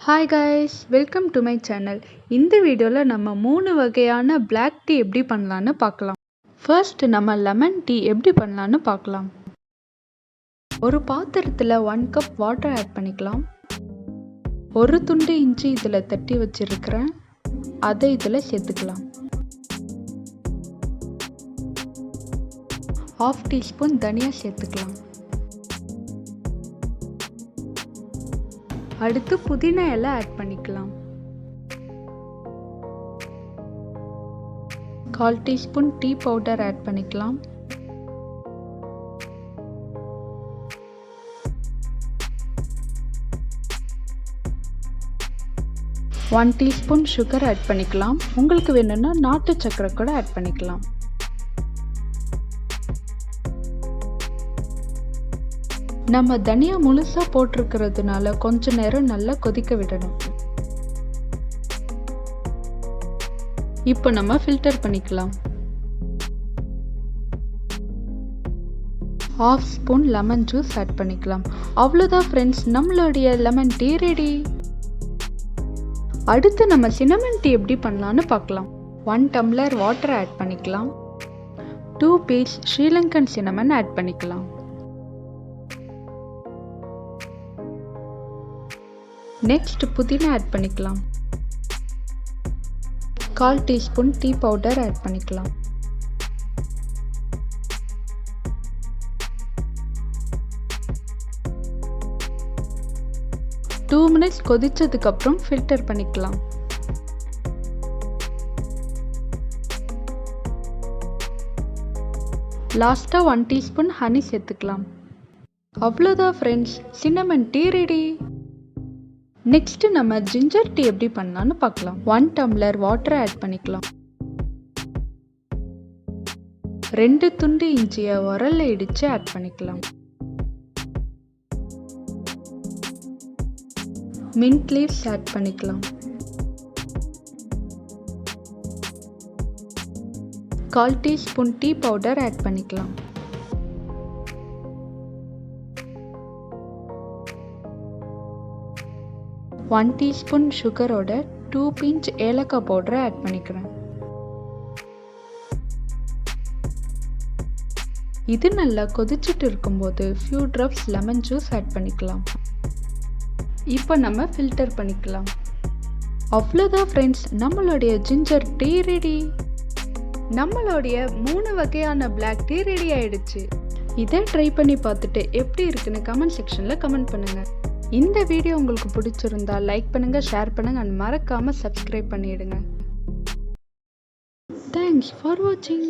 Hi guys, welcome to my channel. இந்த வீடியோல நம்ம 3 வகையான black tea எப்படி பண்ணலாம்னு பார்க்கலாம். First நம்ம lemon tea எப்படி பண்ணலாம்னு பார்க்கலாம். ஒரு பாத்திரத்துல 1 கப் வாட்டர் ஆட் பண்ணிக்கலாம். ஒரு துண்டு இஞ்சி இதுல தட்டி வச்சிருக்கிறேன். அதை இதுல சேர்த்துக்கலாம். 1/2 டீஸ்பூன் தனியா சேர்த்துக்கலாம். அடுத்து புதினா இலை ஆட் பண்ணிக்கலாம். 1/4 டீஸ்பூன் டீ பவுடர் ஆட் பண்ணிக்கலாம். ஒன் டீஸ்பூன் சுகர் ஆட் பண்ணிக்கலாம். உங்களுக்கு வேணும்னா நாட்டு சர்க்கரை கூட ஆட் பண்ணிக்கலாம். நம்ம தனியா முழுசா போட்டிருக்கிறதுனால கொஞ்ச நேரம் நல்லா கொதிக்க விடணும். இப்போ நம்ம ஃபில்டர் பண்ணிக்கலாம். 1/2 ஸ்பூன் லெமன் ஜூஸ் ஆட் பண்ணிக்கலாம். அவ்வளோதான் ஃப்ரெண்ட்ஸ், நம்மளுடைய லெமன் டீ ரெடி. அடுத்து நம்ம சின்னமன் டீ எப்படி பண்ணலாம்னு பார்க்கலாம். 1 டம்ளர் வாட்டர் ஆட் பண்ணிக்கலாம். 2 பீஸ் ஸ்ரீலங்கன் சின்னமன் ஆட் பண்ணிக்கலாம். நெக்ஸ்ட் புதினா ஆட் பண்ணிக்கலாம். 1/4 டீஸ்பூன் டீ பவுடர் ஆட் பண்ணிக்கலாம். டூ மினிட்ஸ் கொதிச்சதுக்கு அப்புறம் ஃபில்டர் பண்ணிக்கலாம். லாஸ்டா 1 டீஸ்பூன் ஹனி சேர்த்துக்கலாம். அவ்வளோதான் friends, cinnamon tea ready. Next நம்ம ஜிஞ்சர் டீ எப்படி பண்ணலாம்னு பார்க்கலாம். 1 டம்ளர் வாட்டர் ஆட் பண்ணிக்கலாம். 2 துண்டு இஞ்சியை உரல்ல இடிச்சு ஆட் பண்ணிக்கலாம். மின்ட் லீவ்ஸ் ஆட் பண்ணிக்கலாம். 1/4 டீஸ்பூன் டீ பவுடர் ஆட் பண்ணிக்கலாம். 1 டீஸ்பூன் சுகரோட 2 பிஞ்ச் ஏலக்காய் பவுடரை ஆட் பண்ணிக்கிறேன். இது நல்லா கொதிச்சுட்டு இருக்கும்போது few drops lemon juice add பண்ணிக்கலாம். இப்போ நம்ம ஃபில்டர் பண்ணிக்கலாம். அவ்வளோதான் ஃப்ரெண்ட்ஸ், நம்மளுடைய ஜிஞ்சர் டீ ரெடி. நம்மளுடைய 3 வகையான பிளாக் டீ ரெடி ஆயிடுச்சு. இதை ட்ரை பண்ணி பார்த்துட்டு எப்படி இருக்குன்னு கமெண்ட் செக்ஷனில் கமெண்ட் பண்ணுங்க. இந்த வீடியோ உங்களுக்கு பிடிச்சிருந்தா லைக் பண்ணுங்க, ஷேர் பண்ணுங்க அண்ட் மறக்காம சப்ஸ்கிரைப் பண்ணிடுங்க. தேங்க்ஸ் ஃபார் வாட்சிங்.